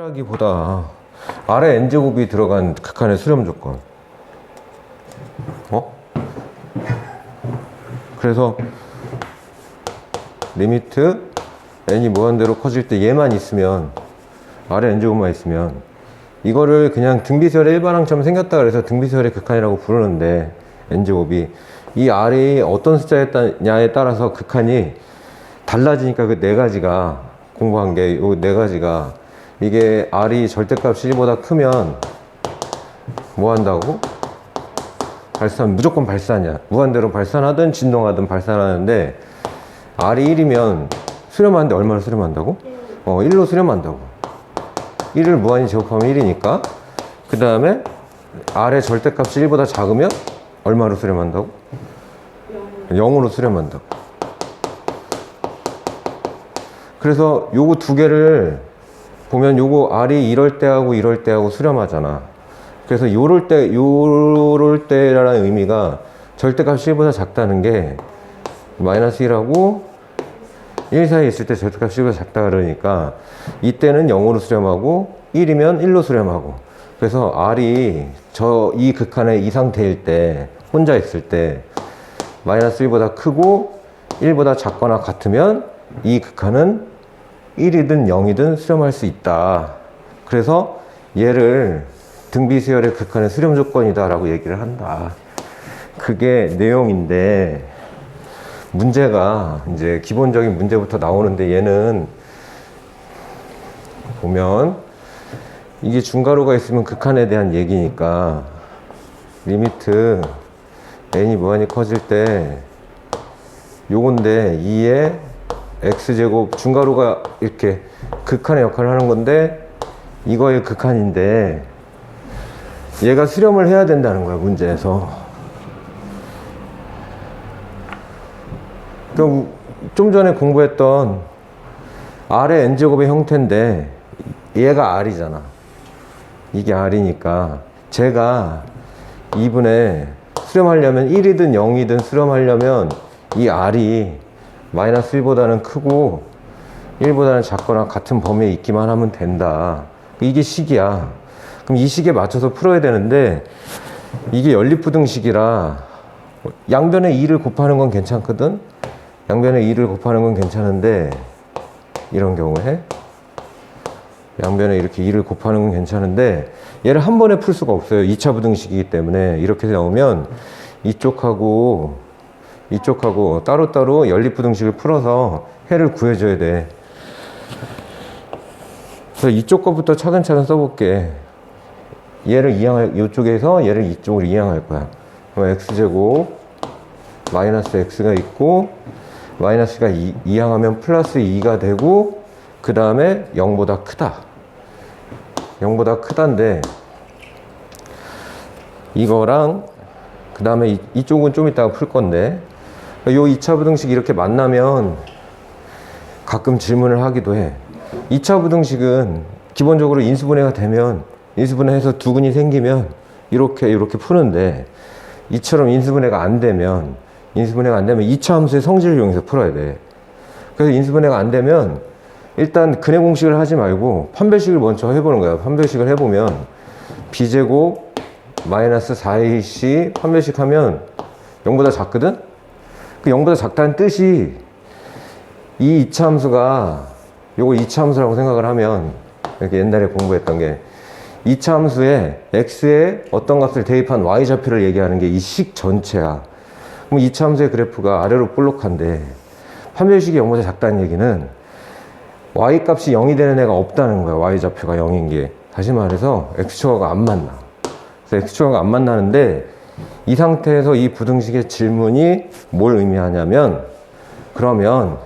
문제라기보다 아래 n제곱이 들어간 극한의 수렴 조건. 그래서 리미트 n이 무한대로 커질 때 얘만 있으면, 아래 n제곱만 있으면 이거를 그냥 등비설의 일반항처럼 생겼다 그래서 등비설의 극한이라고 부르는데, n제곱이 이 r이 어떤 숫자냐에 따라서 극한이 달라지니까 그 네 가지가 공부한 게 요 네 가지가, 이게 r이 절대값이 1보다 크면 뭐 한다고? 발산, 무조건 발산이야. 무한대로 발산하든 진동하든 발산하는데, r이 1이면 수렴하는데 얼마를 수렴한다고? 1로 수렴한다고. 1을 무한히 제곱하면 1이니까. 그 다음에 r의 절대값이 1보다 작으면 얼마로 수렴한다고? 0으로 수렴한다고. 그래서 요거 두 개를 보면 요거 r이 이럴 때하고 이럴 때하고 수렴하잖아. 그래서 요럴 때라는 의미가 절대값이 1보다 작다는 게 마이너스 1하고 1 사이에 있을 때 절대값이 1보다 작다 그러니까 이때는 0으로 수렴하고 1이면 1로 수렴하고. 그래서 r이 이 극한의 이 상태일 때, 혼자 있을 때 마이너스 1보다 크고 1보다 작거나 같으면 이 극한은 1이든 0이든 수렴할 수 있다. 그래서 얘를 등비수열의 극한의 수렴 조건이다 라고 얘기를 한다. 그게 내용인데, 문제가 이제 기본적인 문제부터 나오는데, 얘는 보면 이게 중괄호가 있으면 극한에 대한 얘기니까 리미트 n이 무한히 커질 때 요건데 2의 x제곱, 중괄호가 이렇게 극한의 역할을 하는 건데 이거의 극한인데 얘가 수렴을 해야 된다는 거야, 문제에서. 그럼 좀 전에 공부했던 r의 n제곱의 형태인데 얘가 r이잖아. 이게 r이니까 제가 2분의 수렴하려면 1이든 0이든 수렴하려면 이 r이 마이너스 1보다는 크고 1보다는 작거나 같은 범위에 있기만 하면 된다. 이게 식이야. 그럼 이 식에 맞춰서 풀어야 되는데, 이게 연립부등식이라 양변에 2를 곱하는 건 괜찮거든? 양변에 2를 곱하는 건 괜찮은데, 이런 경우에 양변에 이렇게 2를 곱하는 건 괜찮은데 얘를 한 번에 풀 수가 없어요. 2차 부등식이기 때문에. 이렇게 나오면 이쪽하고 따로따로 연립부등식을 풀어서 해를 구해줘야 돼. 그래서 이쪽 것부터 차근차근 써볼게. 얘를 이쪽에서 얘를 이쪽으로 이항할 거야. 그럼 x제곱 마이너스 x가 있고, 마이너스가 이항하면 플러스 2가 되고, 그 다음에 0보다 크다. 0보다 크다인데, 이거랑 그 다음에 이쪽은 좀 이따가 풀 건데, 요 2차 부등식 이렇게 만나면 가끔 질문을 하기도 해. 2차 부등식은 기본적으로 인수분해가 되면, 인수분해해서 두근이 생기면 이렇게 푸는데, 이처럼 인수분해가 안 되면 2차 함수의 성질을 이용해서 풀어야 돼. 그래서 인수분해가 안 되면 일단 근해 공식을 하지 말고 판별식을 먼저 해보는 거야. 판별식을 해보면 b제곱 마이너스 4ac 판별식 하면 0보다 작거든? 그 0보다 작다는 뜻이 이 2차 함수가, 요거 2차 함수라고 생각을 하면, 이렇게 옛날에 공부했던 게 2차 함수에 x에 어떤 값을 대입한 y좌표를 얘기하는 게 이 식 전체야. 그럼 2차 함수의 그래프가 아래로 볼록한데, 판별식이 0보다 작다는 얘기는 y값이 0이 되는 애가 없다는 거야. y좌표가 0인 게. 다시 말해서 x축하고 안 만나. 그래서 x축하고 안 만나는데, 이 상태에서 이 부등식의 질문이 뭘 의미하냐면, 그러면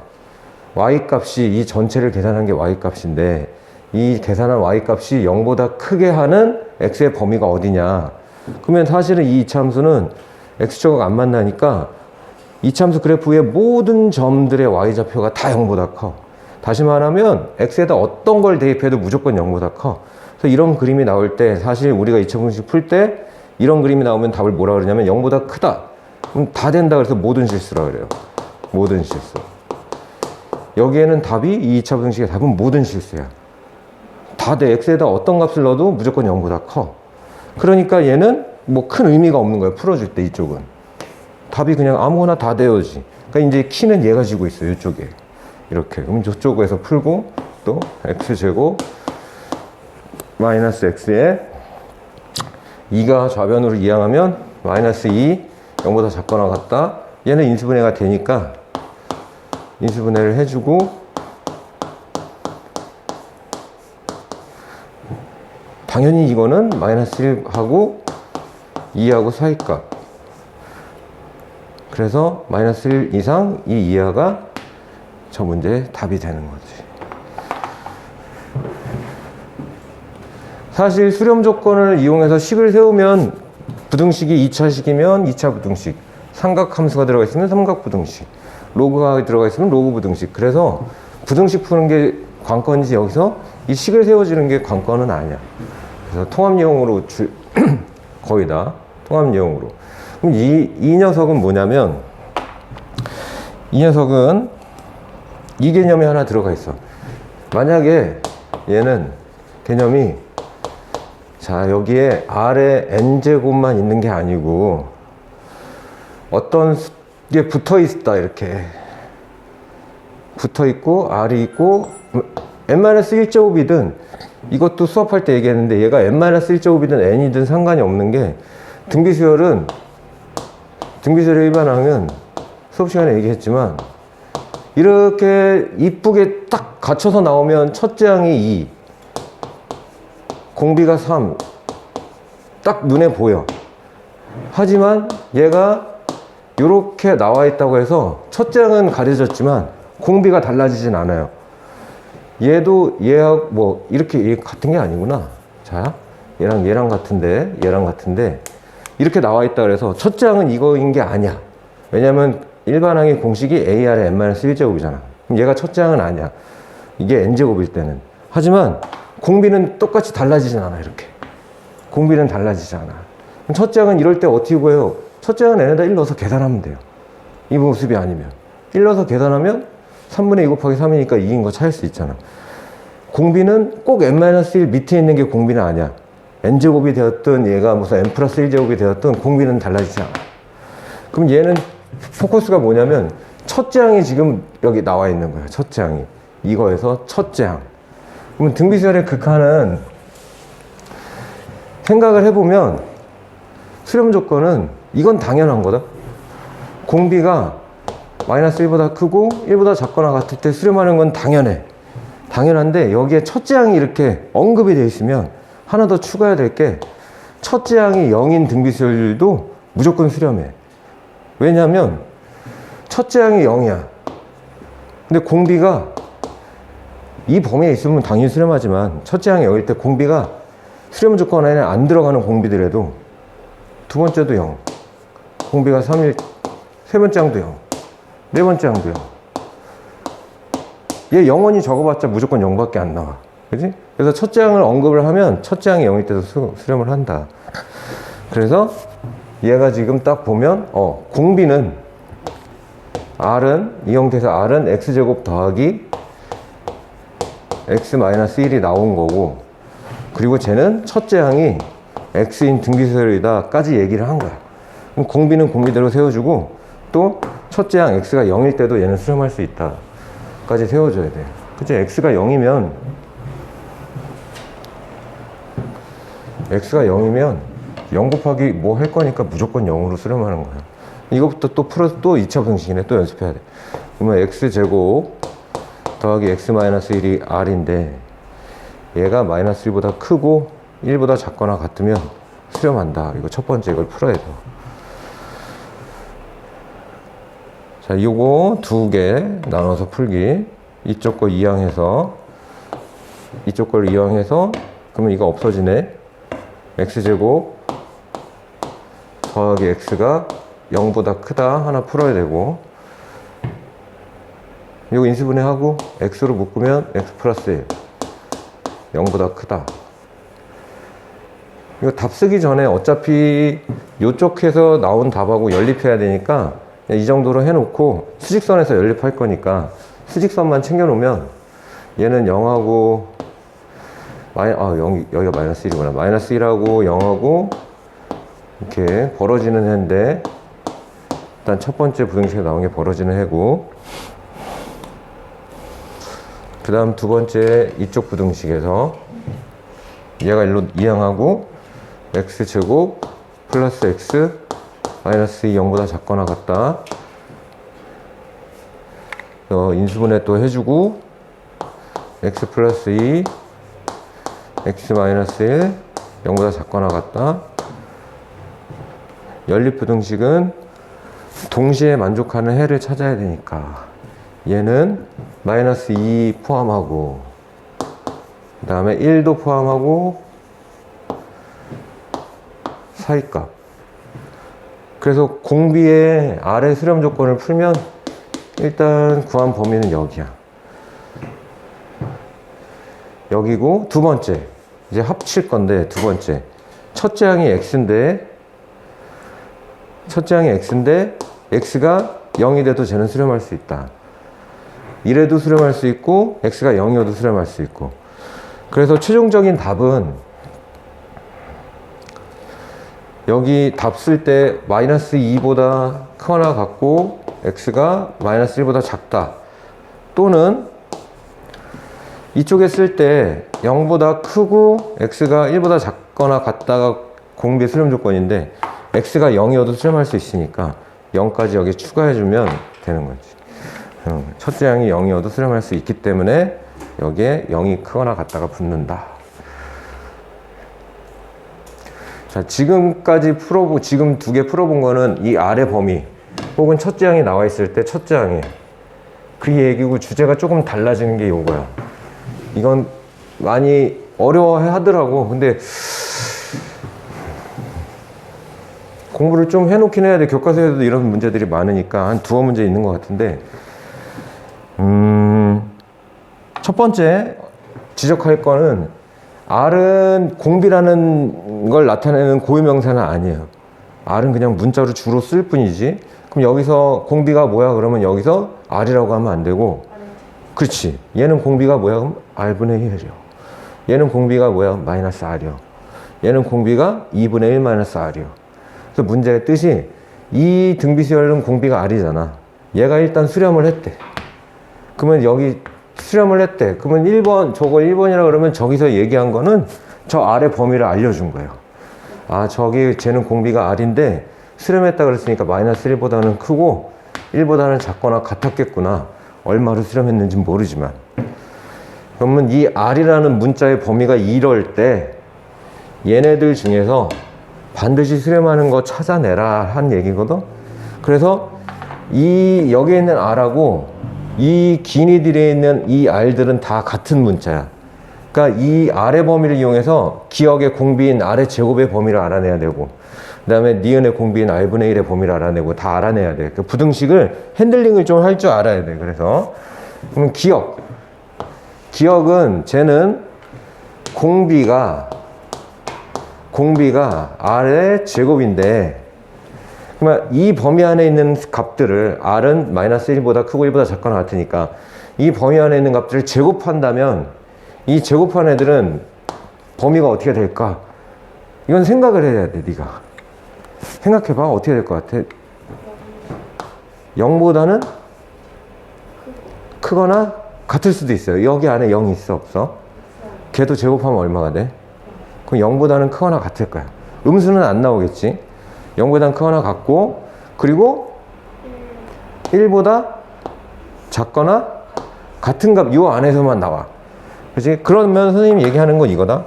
y값이, 이 전체를 계산한 게 y값인데 이 계산한 y값이 0보다 크게 하는 x의 범위가 어디냐. 그러면 사실은 이 이차함수는 x축하고 안 만나니까 이차함수 그래프의 모든 점들의 y좌표가 다 0보다 커. 다시 말하면 x에다 어떤 걸 대입해도 무조건 0보다 커. 그래서 이런 그림이 나올 때, 사실 우리가 2차 부등식 풀 때 이런 그림이 나오면 답을 뭐라 그러냐면 0보다 크다. 그럼 다 된다 그래서 모든 실수라 그래요. 모든 실수. 여기에는 답이, 이 2차 부등식의 답은 모든 실수야. 다 돼. x에다 어떤 값을 넣어도 무조건 0보다 커. 그러니까 얘는 뭐 큰 의미가 없는 거예요. 풀어줄 때 이쪽은. 답이 그냥 아무거나 다 되어지. 그러니까 이제 키는 얘가 지고 있어요. 이쪽에. 이렇게. 그럼 저쪽에서 풀고 또 x제곱 마이너스 x에 2가 좌변으로 이항하면 마이너스 2 0보다 작거나 같다. 얘는 인수분해가 되니까 인수분해를 해주고 당연히 이거는 마이너스 1하고 2하고 사이값. 그래서 마이너스 1 이상 이 이하가 저 문제의 답이 되는 거지. 사실 수렴 조건을 이용해서 식을 세우면 부등식이 2차식이면 2차 부등식, 삼각함수가 들어가 있으면 삼각부등식, 로그가 들어가 있으면 로그 부등식. 그래서 부등식 푸는 게 관건이지 여기서 이 식을 세워지는 게 관건은 아니야. 그래서 통합예용으로 거의 다 통합예용으로. 그럼 이 녀석은 뭐냐면 이 녀석은 이 개념이 하나 들어가 있어. 만약에 얘는 개념이 자 여기에 R에 n제곱만 있는 게 아니고 어떤 게 붙어 있다. 이렇게 붙어 있고 R이 있고 n-1제곱이든 이것도 수업할 때 얘기했는데 얘가 n-1제곱이든 n이든 상관이 없는 게 등비수열의 일반항은 수업 시간에 얘기했지만 이렇게 이쁘게 딱 갖춰서 나오면 첫째 항이 2, 공비가 3, 딱 눈에 보여. 하지만 얘가 이렇게 나와 있다고 해서 첫째 항은 가려졌지만 공비가 달라지진 않아요. 얘도 얘하고 뭐 이렇게 같은 게 아니구나. 자, 얘랑 같은데 이렇게 나와 있다 그래서 첫째 항은 이거인 게 아니야. 왜냐면 일반항의 공식이 AR의 n-1제곱이잖아. 그럼 얘가 첫째 항은 아니야. 이게 n제곱일 때는. 하지만 공비는 똑같이 달라지진 않아. 이렇게 공비는 달라지지 않아. 그럼 첫째 항은 이럴 때 어떻게 구해요? 첫째 항은 n에다 1 넣어서 계산하면 돼요. 이 모습이 아니면 1 넣어서 계산하면 3분의 2 곱하기 3이니까 2인 거 찾을 수 있잖아. 공비는 꼭 n-1 밑에 있는 게 공비는 아니야. n제곱이 되었든 얘가 무슨 n 플러스 1제곱이 되었든 공비는 달라지지 않아. 그럼 얘는 포커스가 뭐냐면 첫째 항이 지금 여기 나와 있는 거예요. 첫째 항이. 이거에서 첫째 항. 그러면 등비수열의 극한은 생각을 해보면 수렴 조건은 이건 당연한 거다. 공비가 마이너스 1보다 크고 1보다 작거나 같을 때 수렴하는 건 당연해. 당연한데 여기에 첫째 항이 이렇게 언급이 되어 있으면 하나 더 추가해야 될 게 첫째 항이 0인 등비수열도 무조건 수렴해. 왜냐하면 첫째 항이 0이야. 근데 공비가 이 범위에 있으면 당연히 수렴하지만 첫째 항이 0일 때 공비가 수렴 조건 안에 안 들어가는 공비들에도 두 번째도 0, 공비가 3일, 세 번째 항도 0, 네 번째 항도 0. 얘 영원히 적어봤자 무조건 0밖에 안 나와. 그지? 그래서 첫째 항을 언급을 하면 첫째 항이 0일 때도 수렴을 한다. 그래서 얘가 지금 딱 보면 공비는 R은 이 형태에서 R은 X제곱 더하기 X-1이 나온 거고, 그리고 쟤는 첫째 항이 X인 등비수열이다 까지 얘기를 한 거야. 그럼 공비는 공비대로 세워주고 또 첫째 항 X가 0일 때도 얘는 수렴할 수 있다 까지 세워줘야 돼. 그치? X가 0이면 0 곱하기 뭐 할 거니까 무조건 0으로 수렴하는 거야. 이것부터 또 풀어서 또 2차 분식이네. 또 연습해야 돼. 그러면 X제곱 더하기 X-1이 R인데 얘가 마이너스 1보다 크고 1보다 작거나 같으면 수렴한다. 이거 첫 번째 이걸 풀어야 돼. 자, 요거 두 개 나눠서 풀기. 이쪽 거 이항해서 이쪽 걸 이항해서 그러면 이거 없어지네. X제곱 더하기 X가 0보다 크다 하나 풀어야 되고, 이거 인수분해하고 X로 묶으면 X 플러스 1 0보다 크다. 이거 답 쓰기 전에 어차피 이쪽에서 나온 답하고 연립해야 되니까 이 정도로 해놓고 수직선에서 연립할 거니까 수직선만 챙겨 놓으면 얘는 0하고 여기가 마이너스 1이구나. 마이너스 1하고 0하고 이렇게 벌어지는 해인데, 일단 첫 번째 부등식에 나온 게 벌어지는 해고, 그 다음 두 번째 이쪽 부등식에서 얘가 일로 이항하고 x제곱 플러스 x 마이너스 2 0보다 작거나 같다. 인수분해 또 해주고 x 플러스 2 x 마이너스 1 0보다 작거나 같다. 연립부등식은 동시에 만족하는 해를 찾아야 되니까 얘는 마이너스 2 포함하고 그 다음에 1도 포함하고 사이값. 그래서 공비의 아래 수렴 조건을 풀면 일단 구한 범위는 여기야. 여기고 두 번째 이제 합칠 건데, 두 번째 첫째 항이 x인데 x가 0이 돼도 쟤는 수렴할 수 있다. 이래도 수렴할 수 있고 x가 0이어도 수렴할 수 있고. 그래서 최종적인 답은 여기 답 쓸 때 마이너스 2보다 크거나 같고 x가 마이너스 1보다 작다, 또는 이쪽에 쓸 때 0보다 크고 x가 1보다 작거나 같다가 공비의 수렴 조건인데 x가 0이어도 수렴할 수 있으니까 0까지 여기 추가해주면 되는 거지. 첫째 항이 0이어도 수렴할 수 있기 때문에 여기에 0이 크거나 같다가 붙는다. 자, 지금까지 지금 두 개 풀어본 거는 이 아래 범위 혹은 첫째 항이 나와 있을 때 첫째 항이 그 얘기고, 주제가 조금 달라지는 게 요거야. 이건 많이 어려워해 하더라고. 근데 공부를 좀 해놓긴 해야 돼. 교과서에도 이런 문제들이 많으니까 한 두어 문제 있는 것 같은데, 첫 번째 지적할 거는 R은 공비라는 걸 나타내는 고유명사는 아니에요. R은 그냥 문자로 주로 쓸 뿐이지. 그럼 여기서 공비가 뭐야? 그러면 여기서 R이라고 하면 안 되고, 그렇지. 얘는 공비가 뭐야? 그럼 R분의 1이요. 얘는 공비가 뭐야? 마이너스 R이요. 얘는 공비가 2분의 1 마이너스 R이요. 그래서 문제의 뜻이 이 등비수열은 공비가 R이잖아. 얘가 일단 수렴을 했대. 그러면 여기 수렴을 했대. 그러면 1번, 저걸 1번이라 그러면 저기서 얘기한 거는 저 아래 범위를 알려준 거예요. 아, 쟤는 공비가 R인데 수렴했다 그랬으니까 마이너스 1보다는 크고 1보다는 작거나 같았겠구나. 얼마로 수렴했는지 모르지만. 그러면 이 R이라는 문자의 범위가 이럴 때 얘네들 중에서 반드시 수렴하는 거 찾아내라 한 얘기거든. 그래서 여기에 있는 R하고 이 기니들에 있는 이 R들은 다 같은 문자야. 그러니까 이 아래 범위를 이용해서 기억의 공비인 R의 제곱의 범위를 알아내야 되고, 그 다음에 니은의 공비인 R분의 1의 범위를 알아내고 다 알아내야 돼. 그 부등식을 핸들링을 좀 할 줄 알아야 돼. 그래서 그럼 기억은 쟤는 공비가 R의 제곱인데, 그러면 이 범위 안에 있는 값들을 R은 마이너스 1보다 크고 1보다 작거나 같으니까 이 범위 안에 있는 값들을 제곱한다면 이 제곱한 애들은 범위가 어떻게 될까? 이건 생각을 해야 돼. 네가 생각해봐. 어떻게 될 것 같아? 0보다는 크거나 같을 수도 있어요. 여기 안에 0이 있어 없어? 걔도 제곱하면 얼마가 돼? 그럼 0보다는 크거나 같을 거야. 음수는 안 나오겠지. 0보다는 크거나 같고, 그리고 1보다 작거나 같은 값 요 안에서만 나와. 그렇지? 그러면 선생님이 얘기하는 건 이거다.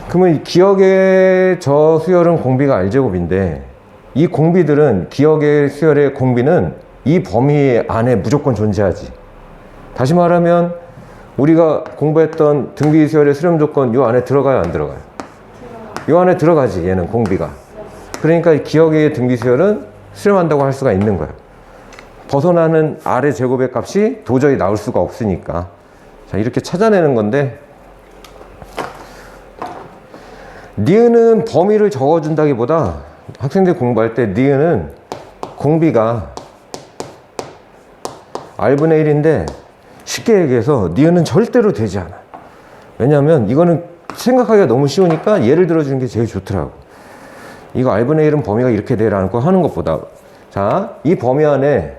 그러면 기억의 저 수열은 공비가 R제곱인데 이 공비들은 기억의 수열의 공비는 이 범위 안에 무조건 존재하지. 다시 말하면 우리가 공부했던 등비 수열의 수렴 조건 요 안에 들어가요, 안 들어가요? 요 안에 들어가지. 얘는 공비가. 그러니까 기억의 등비 수열은 수렴한다고 할 수가 있는 거야. 벗어나는 R의 제곱의 값이 도저히 나올 수가 없으니까. 자, 이렇게 찾아내는 건데, 니은은 범위를 적어준다기보다 학생들 공부할 때 니은은 공비가 R분의 1인데 쉽게 얘기해서 니은은 절대로 되지 않아. 왜냐하면 이거는 생각하기가 너무 쉬우니까 예를 들어주는 게 제일 좋더라고. 이거 R분의 1은 범위가 이렇게 되라는 거 하는 것보다, 자, 이 범위 안에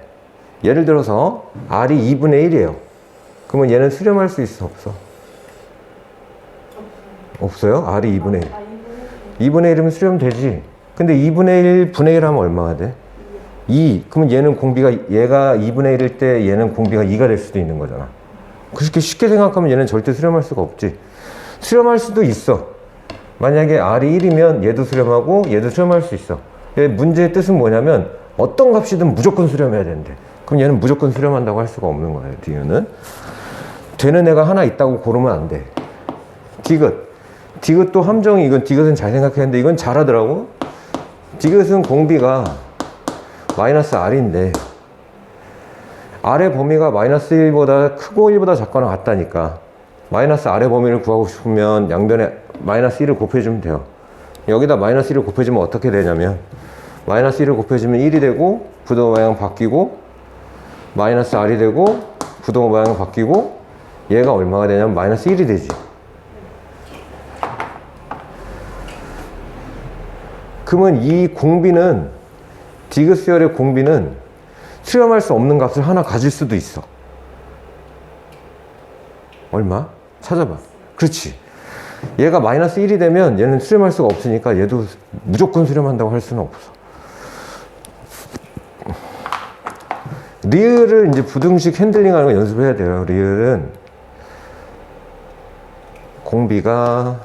예를 들어서 R이 2분의 1이에요. 그러면 얘는 수렴할 수 있어, 없어? 없어요? R이 2분의 1. 2분의 1이면 수렴되지. 근데 2분의 1, 분의 1 하면 얼마가 돼? 2. 그러면 얘는 공비가, 얘가 2분의 1일 때 얘는 공비가 2가 될 수도 있는 거잖아. 그렇게 쉽게 생각하면 얘는 절대 수렴할 수가 없지. 수렴할 수도 있어. 만약에 R이 1이면 얘도 수렴하고 얘도 수렴할 수 있어. 문제의 뜻은 뭐냐면 어떤 값이든 무조건 수렴해야 된대. 그럼 얘는 무조건 수렴한다고 할 수가 없는 거예요. 디귿은. 되는 애가 하나 있다고 고르면 안 돼. 디귿도 함정이, 이건 디귿은 잘 생각했는데 이건 잘하더라고. 디귿은 공비가 마이너스 R인데 R의 범위가 마이너스 1보다 크고 1보다 작거나 같다니까. 마이너스 R의 범위를 구하고 싶으면 양변에 마이너스 1을 곱해주면 돼요. 여기다 마이너스 1을 곱해주면 어떻게 되냐면 마이너스 1을 곱해주면 1이 되고 부등호 방향 바뀌고 마이너스 R이 되고 부등호 방향 바뀌고 얘가 얼마가 되냐면 마이너스 1이 되지. 그러면 이 공비는, 디귿 수열의 공비는 수렴할 수 없는 값을 하나 가질 수도 있어. 얼마? 찾아봐. 그렇지. 얘가 마이너스 1이 되면 얘는 수렴할 수가 없으니까 얘도 무조건 수렴한다고 할 수는 없어. 리을을 이제 부등식 핸들링 하는 거 연습해야 돼요. 리을은 공비가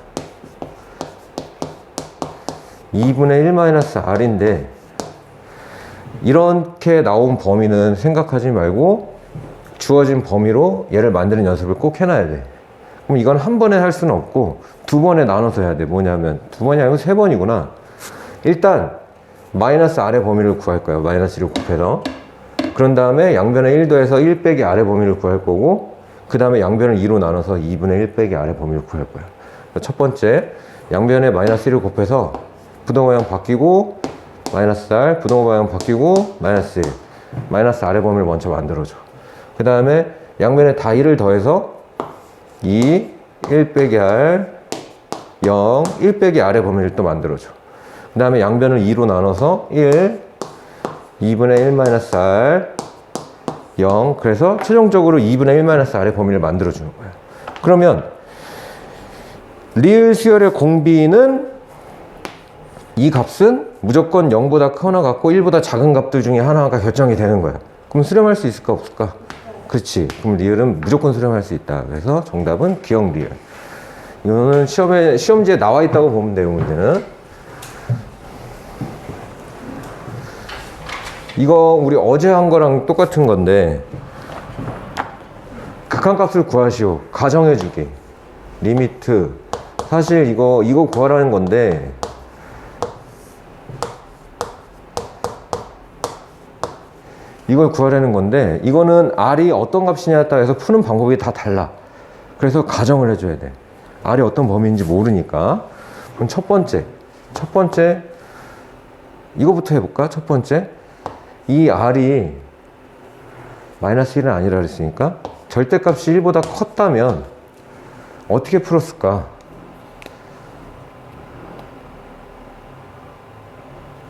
2분의 1-R인데 이렇게 나온 범위는 생각하지 말고 주어진 범위로 얘를 만드는 연습을 꼭 해놔야 돼. 그럼 이건 한 번에 할 수는 없고 두 번에 나눠서 해야 돼. 뭐냐면 두 번이 아니고 세 번이구나. 일단 마이너스 R의 범위를 구할 거야. 마이너스 1을 곱해서. 그런 다음에 양변에 1 더해서 1 빼기 R의 범위를 구할 거고, 그 다음에 양변을 2로 나눠서 2분의 1 빼기 R의 범위를 구할 거야. 첫 번째, 양변에 마이너스 1을 곱해서 부등호 방향 바뀌고 마이너스 R, 부등호 방향 바뀌고 마이너스 1, 마이너스 R의 범위를 먼저 만들어줘. 그 다음에 양변에 다 1을 더해서 2, 1 빼기 R, 0, 1 빼기 R의 범위를 또 만들어줘. 그 다음에 양변을 2로 나눠서 1, 2분의 1 마이너스 R, 0. 그래서 최종적으로 2분의 1 마이너스 R의 범위를 만들어주는 거야. 그러면 리을 수열의 공비는 이 값은 무조건 0보다 크거나 같고 1보다 작은 값들 중에 하나가 결정이 되는 거야. 그럼 수렴할 수 있을까 없을까? 그렇지. 그럼 리을은 무조건 수렴할 수 있다. 그래서 정답은 기억 리을. 이거는 시험지에 나와 있다고 보면 돼요, 문제는. 이거 우리 어제 한 거랑 똑같은 건데 극한값을 구하시오. 가정해주기. 리미트. 사실 이거 구하라는 건데 이걸 구하라는 건데 이거는 R이 어떤 값이냐에 따라서 푸는 방법이 다 달라. 그래서 가정을 해줘야 돼. R이 어떤 범위인지 모르니까. 그럼 첫 번째 이거부터 해볼까? 첫 번째, 이 R이 마이너스 1은 아니라 그랬으니까 절대값이 1보다 컸다면 어떻게 풀었을까?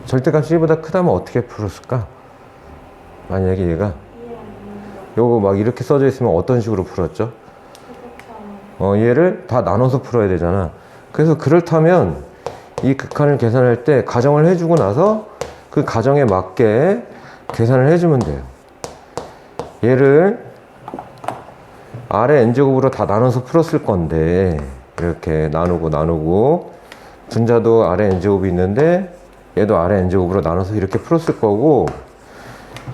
절대값이 1보다 크다면 어떻게 풀었을까? 만약에 얘가 요거 막 이렇게 써져 있으면 어떤 식으로 풀었죠? 얘를 다 나눠서 풀어야 되잖아. 그래서 그렇다면 이 극한을 계산할 때 가정을 해주고 나서 그 가정에 맞게 계산을 해주면 돼요. 얘를 R의 n제곱으로 다 나눠서 풀었을 건데 이렇게 나누고 분자도 R의 n제곱이 있는데 얘도 R의 n제곱으로 나눠서 이렇게 풀었을 거고,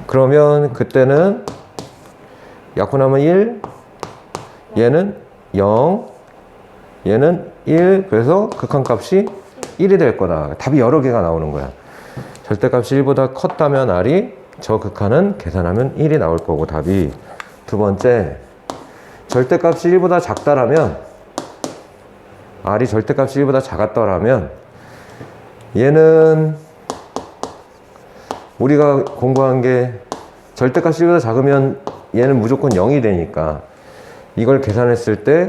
그러면 그때는 약분하면 1, 얘는 0, 얘는 1, 그래서 극한값이 1이 될 거다. 답이 여러 개가 나오는 거야. 절대값이 1보다 컸다면 R이 저 극한은 계산하면 1이 나올 거고 답이. 두 번째, 절대값이 1보다 작다라면 R이 절대값이 1보다 작았더라면 얘는 우리가 공부한 게 절대값이 1보다 작으면 얘는 무조건 0이 되니까 이걸 계산했을 때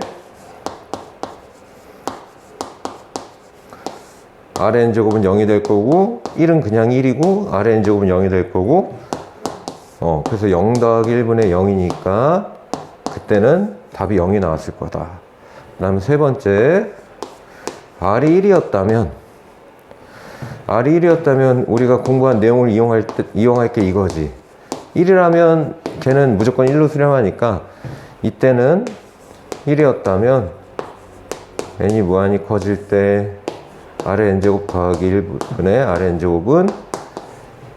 RN제곱은 0이 될 거고 1은 그냥 1이고 RN제곱은 0이 될 거고 그래서 0 더하기 1분의 0이니까 그때는 답이 0이 나왔을 거다. 그 다음에 세 번째, R이 1이었다면 우리가 공부한 내용을 이용할 게 이거지. 1이라면 걔는 무조건 1로 수렴하니까 이때는 1이었다면 n이 무한히 커질 때 아래 n제곱 더하기 1분의 아래 n제곱은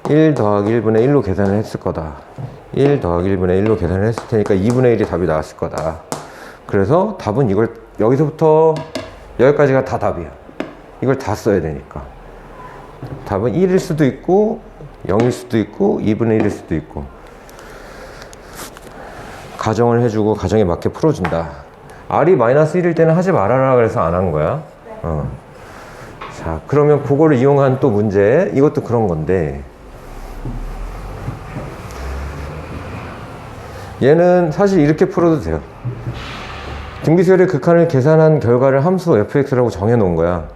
1 더하기 1분의 1로 계산을 했을 거다. 1 더하기 1분의 1로 계산을 했을 테니까 2분의 1이 답이 나왔을 거다. 그래서 답은 이걸 여기서부터 여기까지가 다 답이야. 이걸 다 써야 되니까. 답은 1일 수도 있고 0일 수도 있고 2분의 1일 수도 있고. 가정을 해주고 가정에 맞게 풀어준다. R이 마이너스 1일 때는 하지 말아라 그래서 안 한 거야. 자, 그러면 그거를 이용한 또 문제, 이것도 그런 건데 얘는 사실 이렇게 풀어도 돼요. 등비수열의 극한을 계산한 결과를 함수 fx라고 정해 놓은 거야.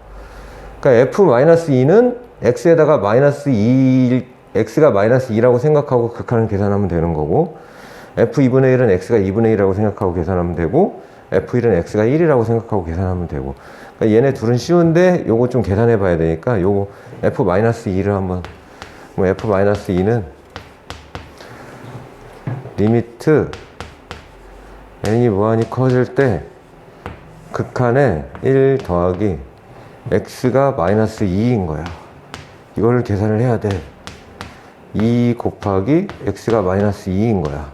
그러니까 f-2는 x에다가 마이너스 2, x가 마이너스 2라고 생각하고 극한을 계산하면 되는 거고, f2분의 1은 x가 2분의 1이라고 생각하고 계산하면 되고, f1은 x가 1이라고 생각하고 계산하면 되고. 그러니까 얘네 둘은 쉬운데 요거 좀 계산해 봐야 되니까 요거 f-2를 한번, f-2는 리미트 n이 무한히 커질 때 극한에 1 더하기 x가 마이너스 2인 거야. 이거를 계산을 해야 돼. 2 곱하기 x가 마이너스 2인 거야.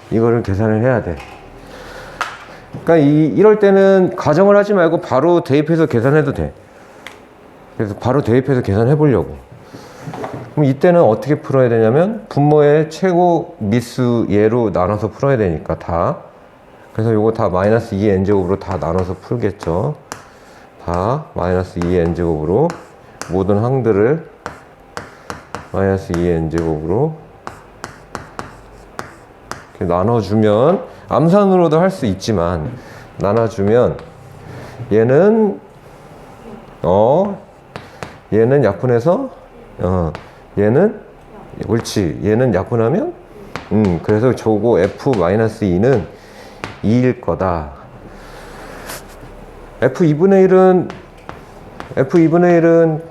이거를 계산을 해야 돼. 그러니까 이럴 때는 가정을 하지 말고 바로 대입해서 계산해도 돼. 그래서 바로 대입해서 계산해 보려고. 그럼 이때는 어떻게 풀어야 되냐면 분모의 최고 미수 예로 나눠서 풀어야 되니까 다. 그래서 요거 다 마이너스 2n제곱으로 다 나눠서 풀겠죠. 다 마이너스 2n제곱으로 모든 항들을 마이너스 2n제곱으로 이렇게 나눠주면 암산으로도 할 수 있지만 나눠주면 얘는 얘는 약분해서 얘는 옳지, 얘는 약분하면 그래서 저거 f-2는 2일 거다. f2분의 1은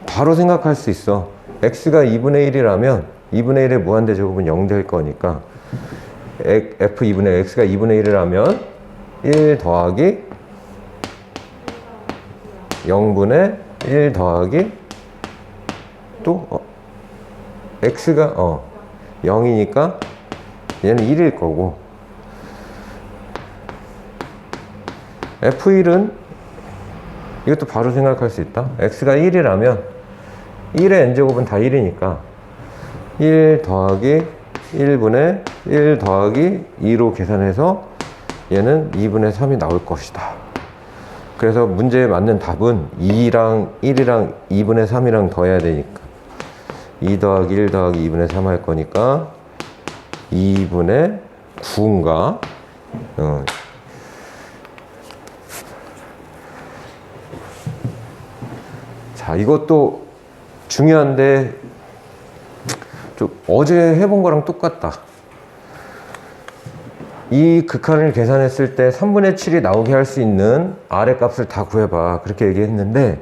바로 생각할 수 있어. x가 2분의 1이라면 2분의 1의 무한대제곱은 0 될 거니까 f2분의 x가 2분의 1이라면 1 더하기 0분의 1 더하기 또 x가 0이니까 얘는 1일 거고, f1은 이것도 바로 생각할 수 있다. x가 1이라면 1의 n제곱은 다 1이니까 1 더하기 1분의 1 더하기 2로 계산해서 얘는 2분의 3이 나올 것이다. 그래서 문제에 맞는 답은 2랑 1이랑 2분의 3이랑 더해야 되니까 2 더하기 1 더하기 2분의 3 할 거니까 2분의 9인가? 자, 이것도 중요한데 좀 어제 해본 거랑 똑같다. 이 극한을 계산했을 때 3분의 7이 나오게 할 수 있는 R의 값을 다 구해봐. 그렇게 얘기했는데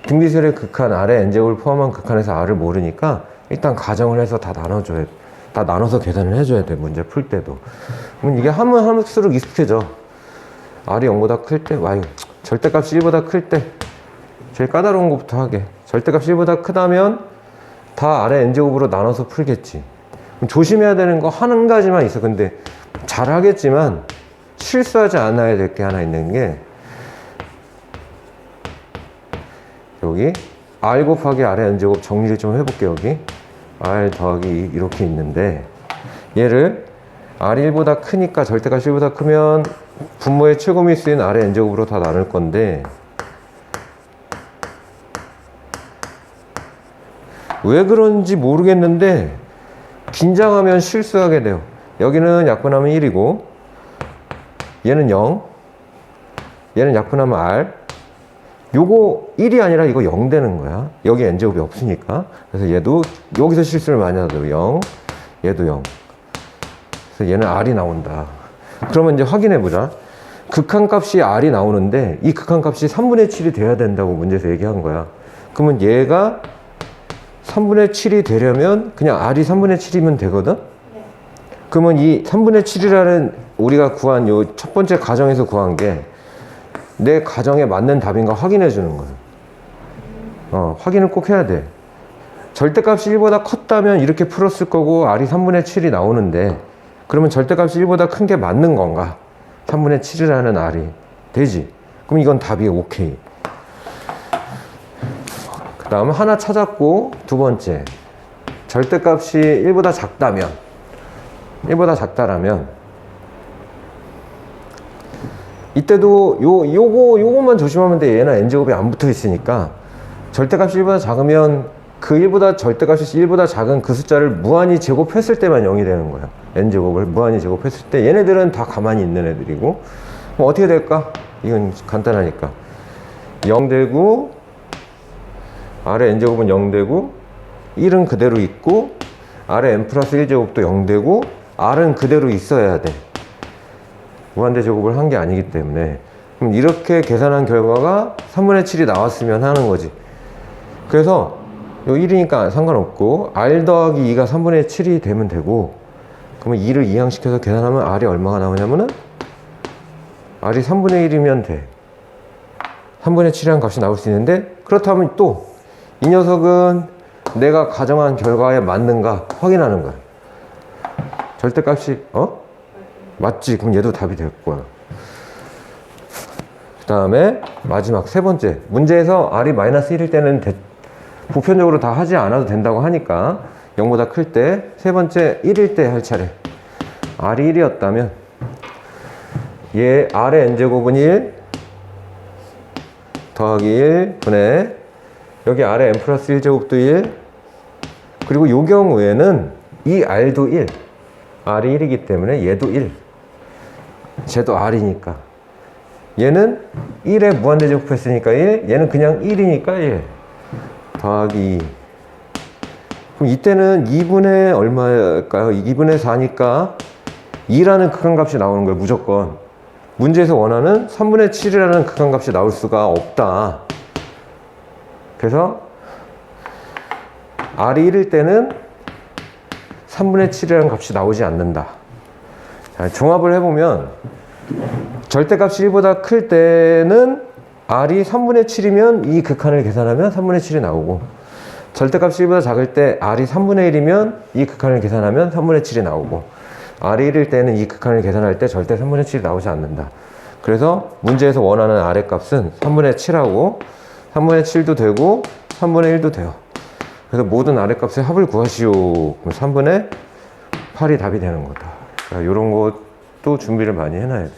등비수열의 극한, R의 n제곱을 포함한 극한에서 R을 모르니까 일단 가정을 해서 다 나눠줘야 돼. 다 나눠서 계산을 해줘야 돼. 문제 풀 때도. 그럼 이게 하면 할수록 익숙해져. R이 0보다 클 때, 절대값이 1보다 클 때 제일 까다로운 것부터 하게. 절대값이 1보다 크다면 다 R의 n제곱으로 나눠서 풀겠지. 조심해야 되는 거 한 가지만 있어. 근데 잘 하겠지만 실수하지 않아야 될 게 하나 있는 게, 여기 R 곱하기 R의 n제곱 정리를 좀 해볼게. 여기 R 더하기 2 이렇게 있는데 얘를 R이 1보다 크니까 절대값이 1보다 크면 분모의 최고미수인 R의 n제곱으로 다 나눌 건데, 왜 그런지 모르겠는데 긴장하면 실수하게 돼요. 여기는 약분하면 1이고 얘는 0, 얘는 약분하면 R, 요거 1이 아니라 이거 0 되는 거야. 여기 n제곱이 없으니까. 그래서 얘도 여기서 실수를 많이 하더라고. 0, 얘도 0. 그래서 얘는 r이 나온다. 그러면 이제 확인해 보자. 극한값이 r이 나오는데 이 극한값이 3분의 7이 돼야 된다고 문제에서 얘기한 거야. 그러면 얘가 3분의 7이 되려면 그냥 r이 3분의 7이면 되거든? 그러면 이 3분의 7이라는 우리가 구한 요 첫 번째 가정에서 구한 게 내 가정에 맞는 답인가 확인해 주는 거야. 확인을 꼭 해야 돼. 절대값이 1보다 컸다면 이렇게 풀었을 거고 r이 3분의 7이 나오는데 그러면 절대값이 1보다 큰 게 맞는 건가? 3분의 7이라는 r이 되지. 그럼 이건 답이 오케이. 그 다음 하나 찾았고 두 번째 절대값이 1보다 작다면 1보다 작다라면 이때도 요것만 조심하면 돼. 얘는 n제곱이 안 붙어 있으니까 절대값이 1보다 작으면 그 1보다 절대값이 1보다 작은 그 숫자를 무한히 제곱했을 때만 0이 되는 거야. n제곱을 무한히 제곱했을 때 얘네들은 다 가만히 있는 애들이고 그럼 어떻게 될까? 이건 간단하니까 0 되고 아래 n제곱은 0 되고 1은 그대로 있고 아래 n 플러스 1제곱도 0 되고 r은 그대로 있어야 돼. 무한대 제곱을 한 게 아니기 때문에. 그럼 이렇게 계산한 결과가 3분의 7이 나왔으면 하는 거지. 그래서 요 1이니까 상관없고 r 더하기 2가 3분의 7이 되면 되고 그러면 2를 이항시켜서 계산하면 r이 얼마가 나오냐면은 r이 3분의 1이면 돼. 3분의 7이라는 값이 나올 수 있는데 그렇다면 또 이 녀석은 내가 가정한 결과에 맞는가 확인하는 거야. 절대값이 맞지? 그럼 얘도 답이 될 거야. 그 다음에 마지막 세 번째 문제에서 r이 마이너스 1일 때는 보편적으로 다 하지 않아도 된다고 하니까 0보다 클 때 세 번째 1일 때 할 차례. r이 1이었다면 얘 r의 n제곱은 1 더하기 1 분의 여기 r의 n 플러스 1제곱도 1 그리고 요 경우에는 이 r도 1 r이 1이기 때문에 얘도 1 쟤도 r이니까 얘는 1에 무한대 제곱했으니까 1 얘는 그냥 1이니까 1 더하기 2 그럼 이때는 2분의 얼마일까요? 2분의 4니까 2라는 극한값이 나오는 거예요. 무조건 문제에서 원하는 3분의 7이라는 극한값이 나올 수가 없다. 그래서 r이 1일 때는 3분의 7이라는 값이 나오지 않는다. 자, 종합을 해보면 절대값이 1보다 클 때는 r이 3분의 7이면 이 극한을 계산하면 3분의 7이 나오고 절대값이 1보다 작을 때 r이 3분의 1이면 이 극한을 계산하면 3분의 7이 나오고 r이 1일 때는 이 극한을 계산할 때 절대 3분의 7이 나오지 않는다. 그래서 문제에서 원하는 r의 값은 3분의 7하고 3분의 7도 되고 3분의 1도 돼요. 그래서 모든 r의 값의 합을 구하시오. 그럼 3분의 8이 답이 되는 거다. 이런 것도 준비를 많이 해놔야 돼.